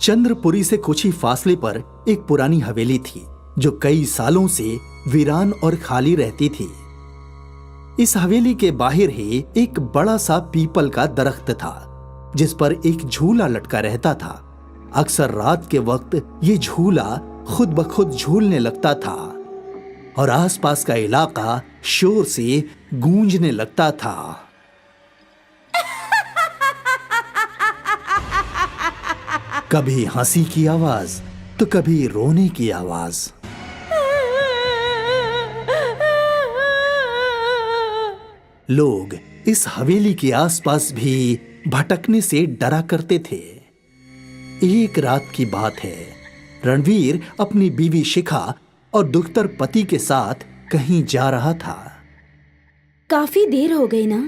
चंद्रपुरी से कुछ ही फासले पर एक पुरानी हवेली थी जो कई सालों से वीरान और खाली रहती थी। इस हवेली के बाहर ही एक बड़ा सा पीपल का दरख्त था जिस पर एक झूला लटका रहता था। अक्सर रात के वक्त ये झूला खुद ब खुद झूलने लगता था और आसपास का इलाका शोर से गूंजने लगता था। कभी हंसी की आवाज तो कभी रोने की आवाज। लोग इस हवेली के आसपास भी भटकने से डरा करते थे। एक रात की बात है, रणवीर अपनी बीवी शिखा और दुख्तर पति के साथ कहीं जा रहा था। काफी देर हो गई ना,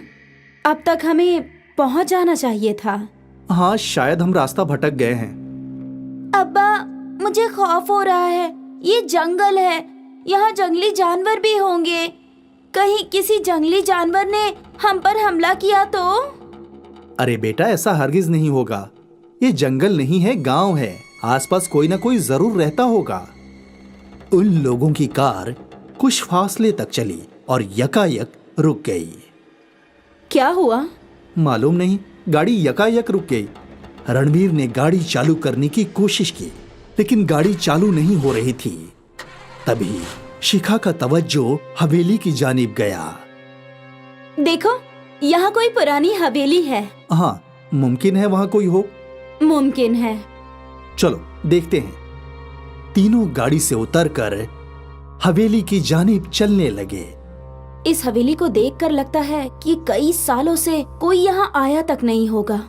अब तक हमें पहुंच जाना चाहिए था। हाँ, शायद हम रास्ता भटक गए हैं। अब्बा, मुझे खौफ हो रहा है। ये जंगल है, यहाँ जंगली जानवर भी होंगे। कहीं किसी जंगली जानवर ने हम पर हमला किया तो? अरे बेटा, ऐसा हरगिज नहीं होगा। ये जंगल नहीं है, गांव है। आसपास कोई ना कोई जरूर रहता होगा। उन लोगों की कार कुछ फासले तक चली और यकायक रुक गई। क्या हुआ? मालूम नहीं, गाड़ी यकायक रुक गई। रणवीर ने गाड़ी चालू करने की कोशिश की लेकिन गाड़ी चालू नहीं हो रही थी। तभी शिखा का तवज्जो हवेली की जानिब गया। देखो, यहाँ कोई पुरानी हवेली है। हाँ, मुमकिन है वहाँ कोई हो। मुमकिन है। चलो देखते हैं। तीनों गाड़ी से उतरकर हवेली की जानिब चलने लगे। इस हवेली को देखकर लगता है कि कई सालों से कोई यहाँ आया तक नहीं होगा।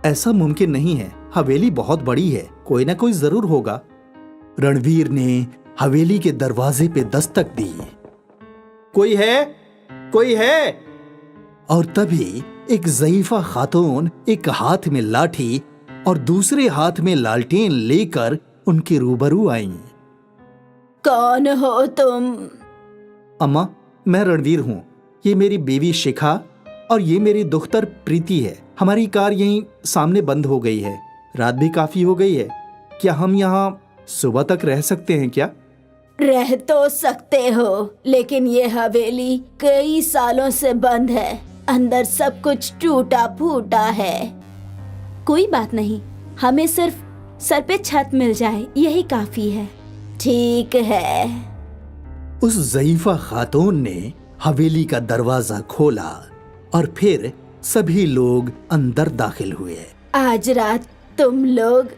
ऐसा मुमकिन नहीं है, हवेली बहुत बड़ी है, कोई ना कोई जरूर होगा। रणवीर ने हवेली के दरवाजे पे दस्तक दी। कोई है? कोई है? और तभी एक ज़ईफा खातून एक हाथ में लाठी और दूसरे हाथ में लालटेन लेकर उनके रूबरू आईं। कौन हो तुम? अम्मा, मैं रणवीर हूँ। ये मेरी बीवी शिखा और ये मेरी दुख्तर प्रीति है। हमारी कार यहीं सामने बंद हो गई है। रात भी काफी हो गई है। क्या हम यहाँ सुबह तक रह सकते हैं क्या? रह तो सकते हो, लेकिन ये हवेली कई सालों से बंद है। अंदर सब कुछ टूटा फूटा है। कोई बात नहीं, हमें सिर्फ सर पे छत मिल जाए, यही काफी है। ठीक है। उस ज़ईफा खातून ने हवेली का दरवाजा खोला और फिर सभी लोग अंदर दाखिल हुए। आज रात तुम लोग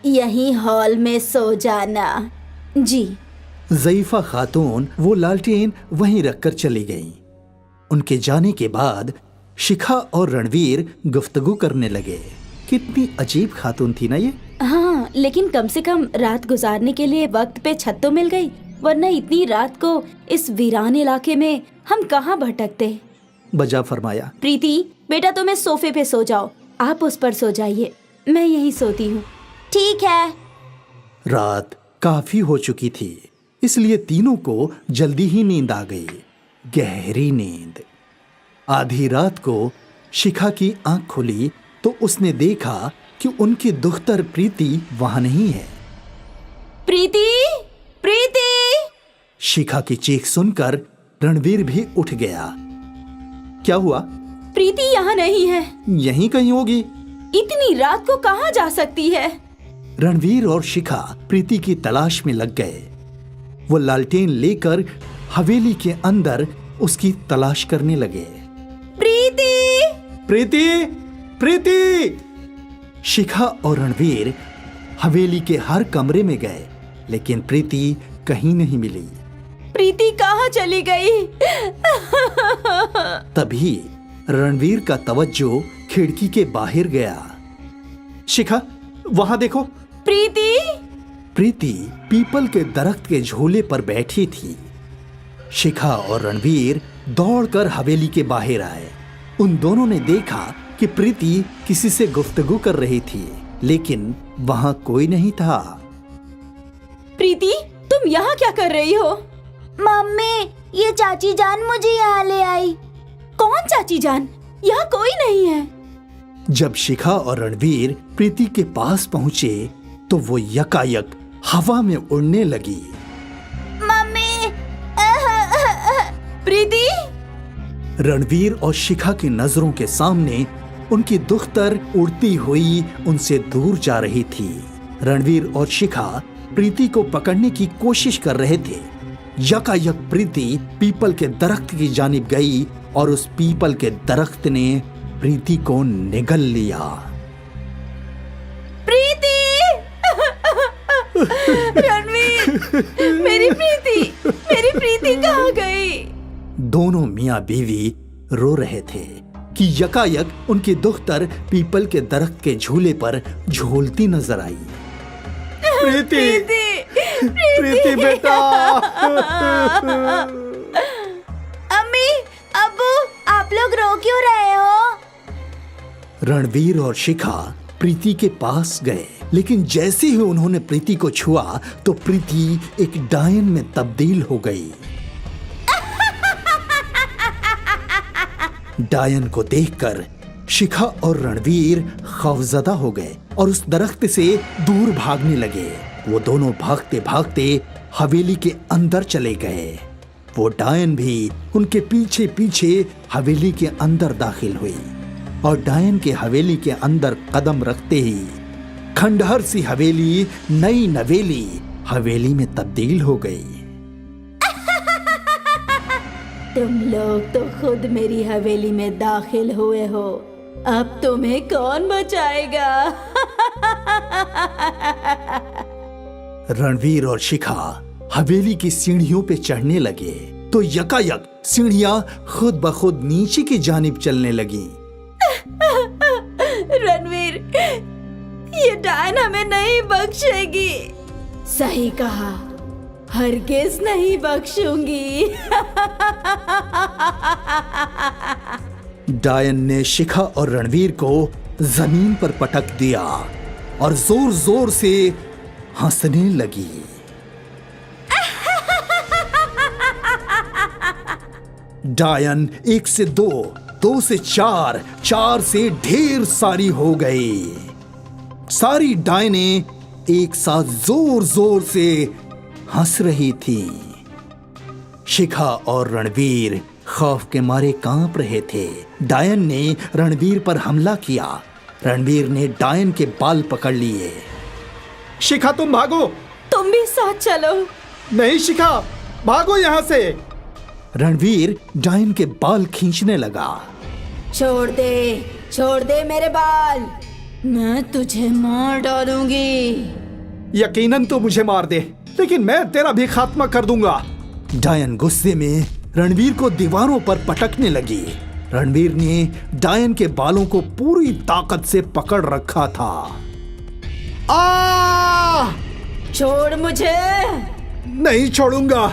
यहीं हॉल में सो जाना। जी। ज़ईफा खातून वो लालटेन वहीं रखकर चली गईं। उनके जाने के बाद शिखा और रणवीर गुफ्तगू करने लगे। कितनी अजीब खातून थी ना ये। हाँ, लेकिन कम से कम रात गुजारने के लिए वक्त पे छत तो मिल गई, वरना इतनी रात को इस वीरान इलाके में हम कहाँ भटकते। बजा फरमाया। प्रीति, बेटा तुम्हें सोफे पे सो जाओ, आप उस पर सो जाइए, मैं यहीं सोती हूँ। ठीक है। रात काफी हो चुकी थी, इसलिए तीनों को जल्दी ही नींद आ गई। गहरी नींद। आधी रात को शिखा की आंख खुली तो उसने देखा कि उनकी दुख्तर प्रीति वहां नहीं है। प्रीति, प्रीति! शिखा की चीख सुनकर रणवीर भी उठ गया। क्या हुआ? प्रीति यहाँ नहीं है। यहीं कहीं होगी। इतनी रात को कहाँ जा सकती है? रणवीर और शिखा प्रीति की तलाश में लग गए। वो लालटेन लेकर हवेली के अंदर उसकी तलाश करने लगे। प्रीति! प्रीति! प्रीति! शिखा और रणवीर हवेली के हर कमरे में गए, लेकिन प्रीति कहीं नहीं मिली। प्रीति कहाँ चली गई? तभी रणवीर का तवज्जो खिड़की के बाहर गया। शिखा, वहां देखो। प्रीति! प्रीति पीपल के दरख्त के झूले पर बैठी थी। शिखा और रणवीर दौड़कर हवेली के बाहर आए। उन दोनों ने देखा कि प्रीति किसी से गुफ्तगू कर रही थी, लेकिन वहां कोई नहीं था। प्रीति, तुम यहाँ क्या कर रही हो? मम्मी, ये चाची जान मुझे यहाँ ले आई। कौन चाची जान? यहाँ कोई नहीं है। जब शिखा और रणवीर प्रीति के पास पहुंचे तो वो यकायक हवा में उड़ने लगी। मम्मी, प्रीति। रणवीर और शिखा की नजरों के सामने उनकी दुख्तर उड़ती हुई उनसे दूर जा रही थी। रणवीर और शिखा प्रीति को पकड़ने की कोशिश कर रहे थे। यकायक प्रीति पीपल के दरख्त की जानिब गई और उस पीपल के दरख्त ने प्रीति को निगल लिया। प्रीति! रणवीर, मेरी प्रीति कहाँ गई? दोनों मियां बीवी रो रहे थे कि यकायक उनकी दुख्तर पीपल के दरख्त के झूले पर झूलती नजर आई। प्रीति बेटा। अम्मी, अब्बू, आप लोग रो क्यों रहे हो? रणवीर और शिखा प्रीति के पास गए, लेकिन जैसे ही उन्होंने प्रीति को छुआ तो प्रीति एक डायन में तब्दील हो गई। डायन को देखकर शिखा और रणवीर खौफजदा हो गए और उस दरख्त से दूर भागने लगे। वो दोनों भागते भागते हवेली के अंदर चले गए। वो डायन भी उनके पीछे पीछे हवेली के अंदर दाखिल हुई और डायन के हवेली के अंदर कदम रखते ही खंडहर सी हवेली नई नवेली हवेली में तब्दील हो गई। तुम लोग तो खुद मेरी हवेली में दाखिल हुए हो, अब तुम्हें कौन बचाएगा? रणवीर और शिखा हवेली की सीढ़ियों पे चढ़ने लगे तो यकायक सीढ़ियां खुद ब खुद नीचे की जानिब चलने लगी। रणवीर, ये डायन हमें नहीं बख्शेगी। सही कहा, हरगिज नहीं बख्शूंगी। डायन ने शिखा और रणवीर को जमीन पर पटक दिया और जोर जोर से हंसने लगी। डायन 1 से 2, 2 से 4, 4 से ढेर सारी हो गई। सारी डायने एक साथ जोर जोर से हंस रही थी। शिखा और रणवीर खौफ के मारे कांप रहे थे। डायन ने रणवीर पर हमला किया। रणवीर ने डायन के बाल पकड़ लिए। शिखा तुम भागो। तुम भी साथ चलो। नहीं शिखा, भागो यहाँ से। रणवीर डायन के बाल खींचने लगा। छोड़ दे मेरे बाल, मैं तुझे मार डालूंगी। यकीनन तू मुझे मार दे, लेकिन मैं तेरा भी खात्मा कर दूंगा। डायन गुस्से में रणवीर को दीवारों पर पटकने लगी। रणवीर ने डायन के बालों को पूरी ताकत से पकड़ रखा था। आ! छोड़ मुझे। नहीं छोड़ूंगा।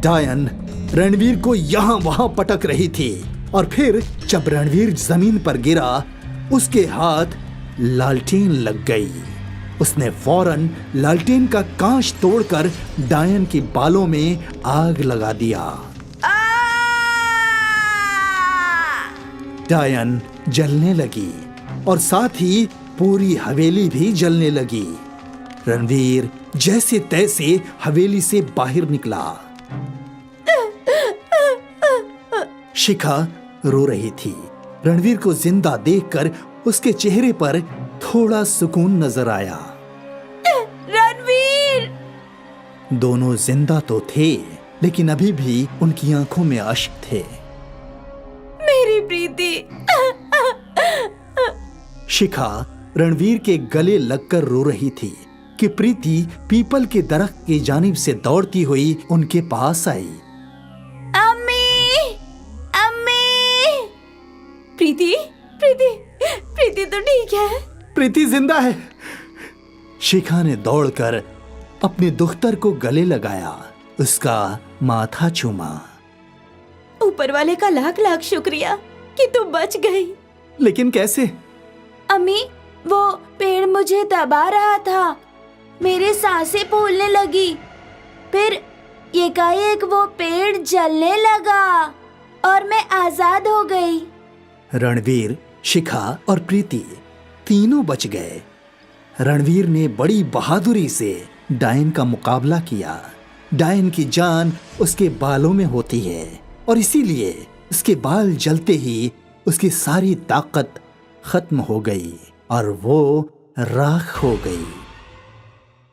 डायन रणवीर को यहाँ वहां पटक रही थी और फिर जब रणवीर जमीन पर गिरा, उसके हाथ लालटेन लग गई। उसने फौरन लालटेन का कांच तोड़कर डायन के बालों में आग लगा दिया। डायन जलने लगी और साथ ही पूरी हवेली भी जलने लगी। रणवीर जैसे तैसे हवेली से बाहर निकला। शिखा रो रही थी। रणवीर को जिंदा देखकर उसके चेहरे पर थोड़ा सुकून नजर आया। रणवीर! दोनों जिंदा तो थे, लेकिन अभी भी उनकी आंखों में अश्क थे। मेरी प्रीति। शिखा रणवीर के गले लगकर रो रही थी कि प्रीति पीपल के दरख्त की जानिब से दौड़ती हुई उनके पास आई। प्रीति तो ठीक है। प्रीति जिंदा है। शिखा ने दौड़कर अपने दुख्तर को गले लगाया, उसका माथा चूमा। ऊपर वाले का लाख लाख शुक्रिया कि तू बच गई। लेकिन कैसे? अम्मी, वो पेड़ मुझे दबा रहा था, मेरे सांसें फूलने लगी, फिर एकाएक वो पेड़ जलने लगा और मैं आजाद हो गई। रणवीर, शिखा और प्रीति तीनों बच गए। रणवीर ने बड़ी बहादुरी से डायन का मुकाबला किया। डायन की जान उसके बालों में होती है और इसीलिए उसके बाल जलते ही उसकी सारी ताकत खत्म हो गई और वो राख हो गई।